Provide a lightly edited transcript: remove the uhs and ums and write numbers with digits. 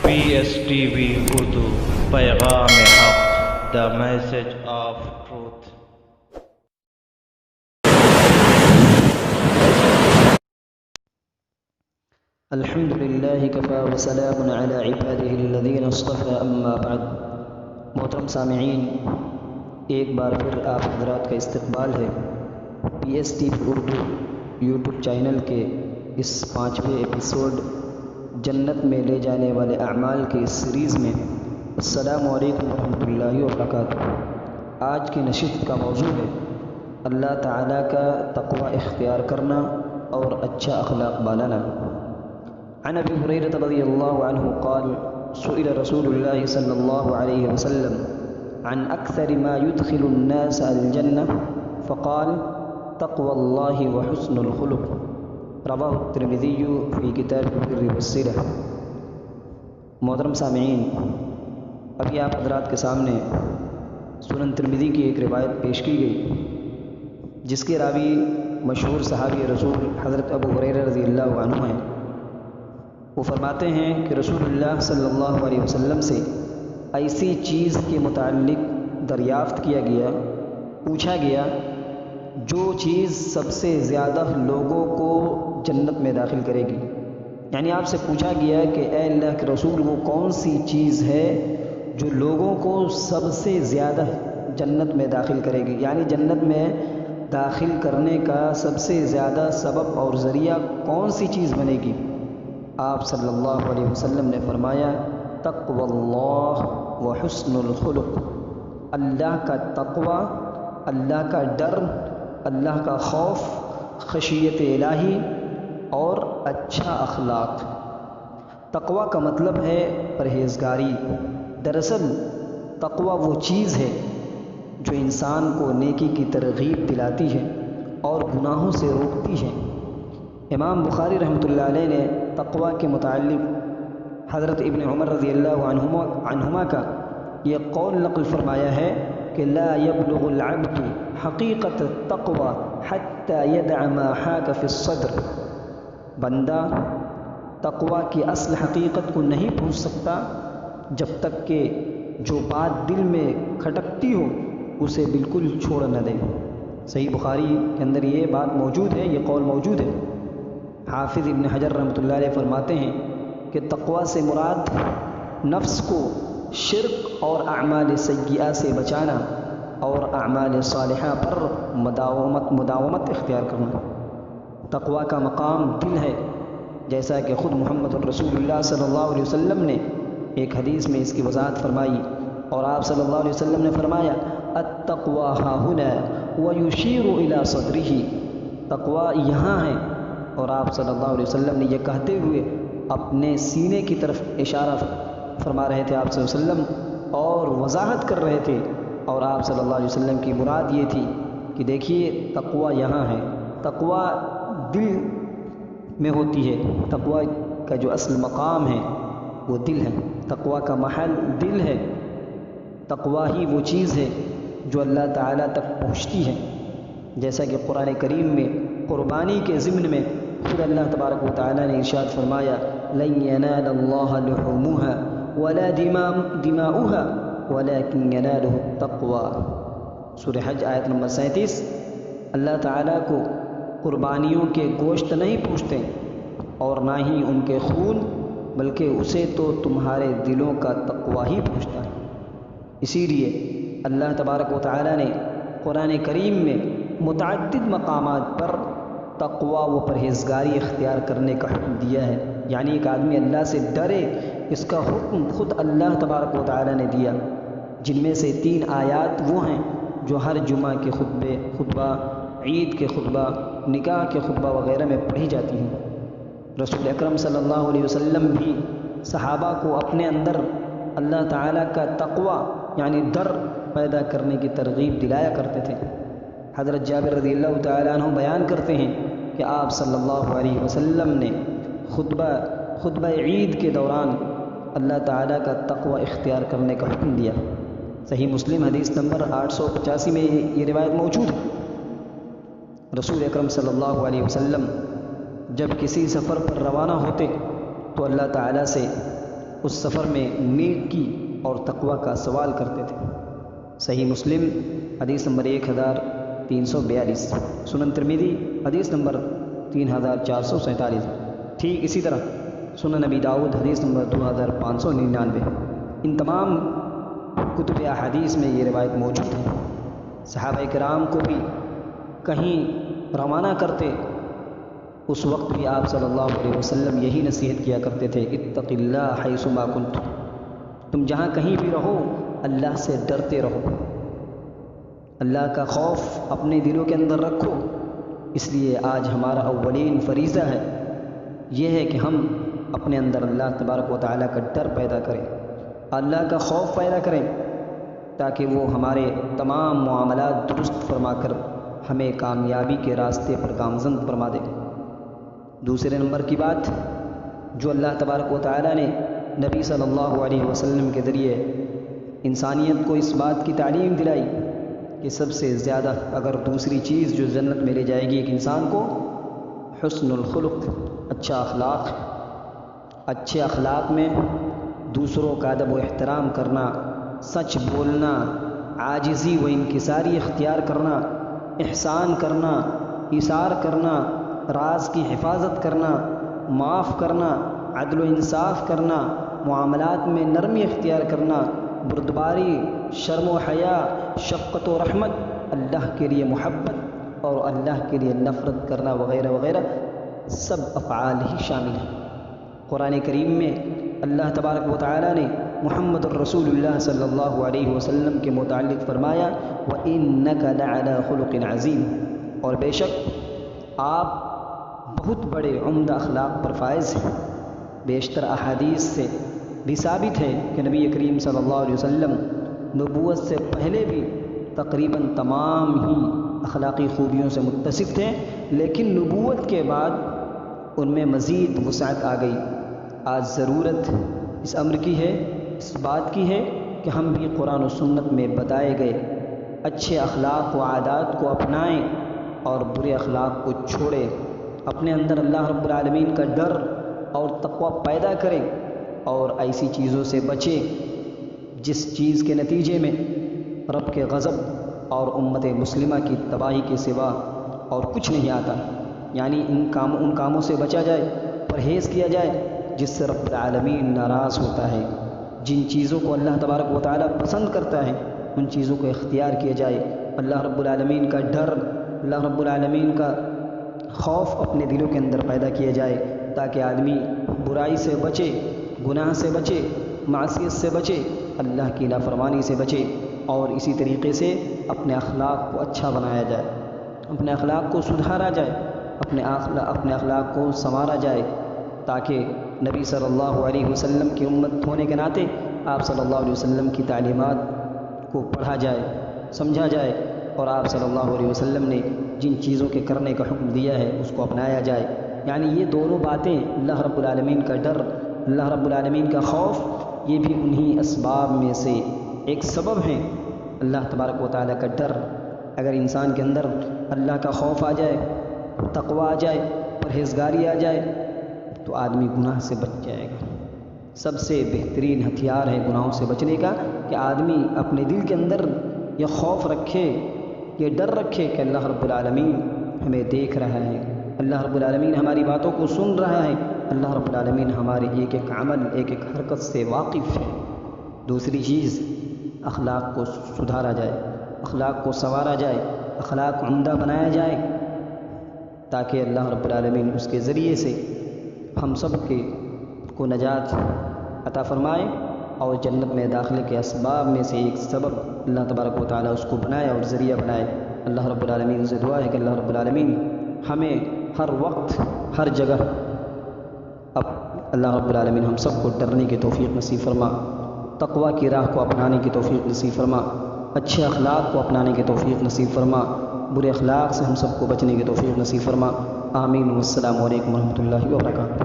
PSTV Urdu پیغام حق The message of truth. الحمد للہ کفا وسلام علی عبادہ الذین اصطفى اما بعد۔ محترم سامعین، ایک بار پھر آپ حضرات کا استقبال ہے PSTV اردو یوٹیوب چینل کے اس 5ویں ایپیسوڈ جنت میں لے جانے والے اعمال کی اس سیریز میں۔ السلام علیکم ورحمۃ اللہ وبرکاتہ۔ آج کی نشست کا موضوع ہے اللہ تعالیٰ کا تقوی اختیار کرنا اور اچھا اخلاق پانا۔ عن ابی ہریرہ رضی اللہ عنہ قال سئل رسول اللہ صلی اللہ علیہ وسلم عن اکثر ما يدخل الناس الجنہ فقال تقوى اللہ وحسن الخلق، رواہ الترمذی فی کتاب البر والصلہ۔ محترم سامعین، ابھی آپ حضرات کے سامنے سنن ترمذی کی ایک روایت پیش کی گئی جس کے راوی مشہور صحابی رسول حضرت ابو ہریرہ رضی اللہ عنہ ہیں۔ وہ فرماتے ہیں کہ رسول اللہ صلی اللہ علیہ وسلم سے ایسی چیز کے متعلق دریافت کیا گیا، پوچھا گیا جو چیز سب سے زیادہ لوگوں کو جنت میں داخل کرے گی۔ یعنی آپ سے پوچھا گیا کہ اے اللہ کے رسول، وہ کون سی چیز ہے جو لوگوں کو سب سے زیادہ جنت میں داخل کرے گی، یعنی جنت میں داخل کرنے کا سب سے زیادہ سبب اور ذریعہ کون سی چیز بنے گی؟ آپ صلی اللہ علیہ وسلم نے فرمایا تقوی اللہ و حسن الخلق، اللہ کا تقوی، اللہ کا ڈر، اللہ کا خوف، خشیت الہی اور اچھا اخلاق۔ تقوی کا مطلب ہے پرہیزگاری۔ دراصل تقوی وہ چیز ہے جو انسان کو نیکی کی ترغیب دلاتی ہے اور گناہوں سے روکتی ہے۔ امام بخاری رحمۃ اللہ علیہ نے تقوی کے متعلق حضرت ابن عمر رضی اللہ عنہما کا یہ قول نقل فرمایا ہے کہ لا يبلغ العبد حقیقت التقوی حتی يدع ما حاک فی الصدر، بندہ تقوی کی اصل حقیقت کو نہیں پہنچ سکتا جب تک کہ جو بات دل میں کھٹکتی ہو اسے بالکل چھوڑ نہ دے۔ صحیح بخاری کے اندر یہ بات موجود ہے، یہ قول موجود ہے۔ حافظ ابن حجر رحمۃ اللہ علیہ فرماتے ہیں کہ تقوی سے مراد نفس کو شرک اور اعمال سیئہ سے بچانا اور اعمال صالحہ پر مداومت اختیار کرنا۔ تقوی کا مقام دل ہے، جیسا کہ خود محمد الرسول اللہ صلی اللہ علیہ وسلم نے ایک حدیث میں اس کی وضاحت فرمائی، اور آپ صلی اللہ علیہ وسلم نے فرمایا التقوی ہا ہنا ویشیر الی صدرہ، تقوی یہاں ہے، اور آپ صلی اللہ علیہ وسلم نے یہ کہتے ہوئے اپنے سینے کی طرف اشارہ فرما رہے تھے آپ صلی اللہ علیہ وسلم، اور وضاحت کر رہے تھے، اور آپ صلی اللہ علیہ وسلم کی مراد یہ تھی کہ دیکھیے تقوی یہاں ہے، تقوی دل میں ہوتی ہے، تقوی کا جو اصل مقام ہے وہ دل ہے، تقوی کا محل دل ہے۔ تقوی ہی وہ چیز ہے جو اللہ تعالیٰ تک پہنچتی ہے، جیسا کہ قرآن کریم میں قربانی کے ضمن میں خود اللہ تبارک و تعالیٰ نے ارشاد فرمایا لن ينال اللہ لحومها ولا دماؤها ولكن يناله التقوى، سورہ حج آیت نمبر 37۔ اللہ تعالیٰ کو قربانیوں کے گوشت نہیں پوچھتے اور نہ ہی ان کے خون، بلکہ اسے تو تمہارے دلوں کا تقوی ہی پوچھتا ہے۔ اسی لیے اللہ تبارک و تعالیٰ نے قرآن کریم میں متعدد مقامات پر تقوی و پرہیزگاری اختیار کرنے کا حکم دیا ہے، یعنی ایک آدمی اللہ سے ڈرے، اس کا حکم خود اللہ تبارک و تعالیٰ نے دیا، جن میں سے 3 آیات وہ ہیں جو ہر جمعہ کے خطبہ، عید کے خطبہ، نکاح کے خطبہ وغیرہ میں پڑھی جاتی ہیں۔ رسول اکرم صلی اللہ علیہ وسلم بھی صحابہ کو اپنے اندر اللہ تعالیٰ کا تقوی یعنی ڈر پیدا کرنے کی ترغیب دلایا کرتے تھے۔ حضرت جابر رضی اللہ تعالیٰ عنہ بیان کرتے ہیں کہ آپ صلی اللہ علیہ وسلم نے خطبہ عید کے دوران اللہ تعالیٰ کا تقوی اختیار کرنے کا حکم دیا۔ صحیح مسلم حدیث نمبر 885 میں یہ روایت موجود ہے۔ رسول اکرم صلی اللہ علیہ وسلم جب کسی سفر پر روانہ ہوتے تو اللہ تعالیٰ سے اس سفر میں نیکی اور تقوی کا سوال کرتے تھے۔ صحیح مسلم حدیث نمبر 1342، سنن ترمذی حدیث نمبر 3447، ٹھیک اسی طرح سنن نبی داؤد حدیث نمبر 2599۔ ان تمام کتب احادیث میں یہ روایت موجود ہے۔ صحابہ کرام کو بھی کہیں روانہ کرتے، اس وقت بھی آپ صلی اللہ علیہ وسلم یہی نصیحت کیا کرتے تھے، اتق اللہ حیث ما کنتم، تم جہاں کہیں بھی رہو اللہ سے ڈرتے رہو، اللہ کا خوف اپنے دلوں کے اندر رکھو۔ اس لیے آج ہمارا اولین فریضہ ہے یہ ہے کہ ہم اپنے اندر اللہ تبارک و تعالیٰ کا ڈر پیدا کریں، اللہ کا خوف پیدا کریں، تاکہ وہ ہمارے تمام معاملات درست فرما کر ہمیں کامیابی کے راستے پر گامزن فرما دے۔ دوسرے نمبر کی بات جو اللہ تبارک و تعالیٰ نے نبی صلی اللہ علیہ وسلم کے ذریعے انسانیت کو اس بات کی تعلیم دلائی کہ سب سے زیادہ اگر دوسری چیز جو جنت میں لے جائے گی ایک انسان کو، حسن الخلق، اچھا اخلاق، اچھے اخلاق میں دوسروں کا ادب و احترام کرنا، سچ بولنا، عاجزی و انکساری اختیار کرنا، احسان کرنا، ایثار کرنا، راز کی حفاظت کرنا، معاف کرنا، عدل و انصاف کرنا، معاملات میں نرمی اختیار کرنا، بردباری، شرم و حیا، شفقت و رحمت، اللہ کے لیے محبت اور اللہ کے لیے نفرت کرنا وغیرہ وغیرہ، سب افعال ہی شامل ہیں۔ قرآن کریم میں اللہ تبارک و تعالیٰ نے محمد الرسول اللہ صلی اللہ علیہ وسلم کے متعلق فرمایا وَإِنَّكَ لَعَلَىٰ خُلُقٍ عَظِيمٍ، اور بے شک آپ بہت بڑے عمدہ اخلاق پر فائز ہیں۔ بیشتر احادیث سے بھی ثابت ہے کہ نبی کریم صلی اللہ علیہ وسلم نبوت سے پہلے بھی تقریباً تمام ہی اخلاقی خوبیوں سے متصف تھے، لیکن نبوت کے بعد ان میں مزید وسعت آ گئی۔ آج ضرورت اس امر کی ہے، اس بات کی ہے کہ ہم بھی قرآن و سنت میں بتائے گئے اچھے اخلاق و عادات کو اپنائیں اور برے اخلاق کو چھوڑیں، اپنے اندر اللہ رب العالمین کا ڈر اور تقوی پیدا کریں اور ایسی چیزوں سے بچیں جس چیز کے نتیجے میں رب کے غضب اور امت مسلمہ کی تباہی کے سوا اور کچھ نہیں آتا۔ یعنی ان کاموں سے بچا جائے، پرہیز کیا جائے جس سے رب العالمین ناراض ہوتا ہے، جن چیزوں کو اللہ تبارک و تعالیٰ پسند کرتا ہے ان چیزوں کو اختیار کیا جائے، اللہ رب العالمین کا ڈر، اللہ رب العالمین کا خوف اپنے دلوں کے اندر پیدا کیا جائے، تاکہ آدمی برائی سے بچے، گناہ سے بچے، معصیت سے بچے، اللہ کی نافرمانی سے بچے، اور اسی طریقے سے اپنے اخلاق کو اچھا بنایا جائے، اپنے اخلاق کو سدھارا جائے، اپنے اخلاق کو سنوارا جائے، تاکہ نبی صلی اللہ علیہ وسلم کی امت ہونے کے ناطے آپ صلی اللہ علیہ وسلم کی تعلیمات کو پڑھا جائے، سمجھا جائے، اور آپ صلی اللہ علیہ وسلم نے جن چیزوں کے کرنے کا حکم دیا ہے اس کو اپنایا جائے۔ یعنی یہ دونوں باتیں، اللہ رب العالمین کا ڈر، اللہ رب العالمین کا خوف، یہ بھی انہی اسباب میں سے ایک سبب ہیں۔ اللہ تبارک و تعالیٰ کا ڈر، اگر انسان کے اندر اللہ کا خوف آ جائے، تقوی آ جائے، پرہیزگاری آ جائے تو آدمی گناہ سے بچ جائے گا۔ سب سے بہترین ہتھیار ہے گناہوں سے بچنے کا کہ آدمی اپنے دل کے اندر یہ خوف رکھے، یہ ڈر رکھے کہ اللہ رب العالمین ہمیں دیکھ رہا ہے، اللہ رب العالمین ہماری باتوں کو سن رہا ہے، اللہ رب العالمین ہمارے ایک ایک عمل، ایک ایک حرکت سے واقف ہے۔ دوسری چیز، اخلاق کو سدھارا جائے، اخلاق کو سنوارا جائے، اخلاق کو عمدہ بنایا جائے، تاکہ اللہ رب العالمین اس کے ذریعے سے ہم سب کو نجات عطا فرمائے اور جنت میں داخلے کے اسباب میں سے ایک سبب اللہ تبارک و تعالیٰ اس کو بنائے اور ذریعہ بنائے۔ اللہ رب العالمین سے دعا ہے کہ اللہ رب العالمین ہمیں ہر وقت، ہر جگہ اللہ رب العالمین ہم سب کو ڈرنے کی توفیق نصیب فرما، تقوی کی راہ کو اپنانے کی توفیق نصیب فرما، اچھے اخلاق کو اپنانے کی توفیق نصیب فرما، برے اخلاق سے ہم سب کو بچنے کی توفیق نصیب فرما۔ آمین۔ والسلام علیکم ورحمۃ اللہ وبرکاتہ۔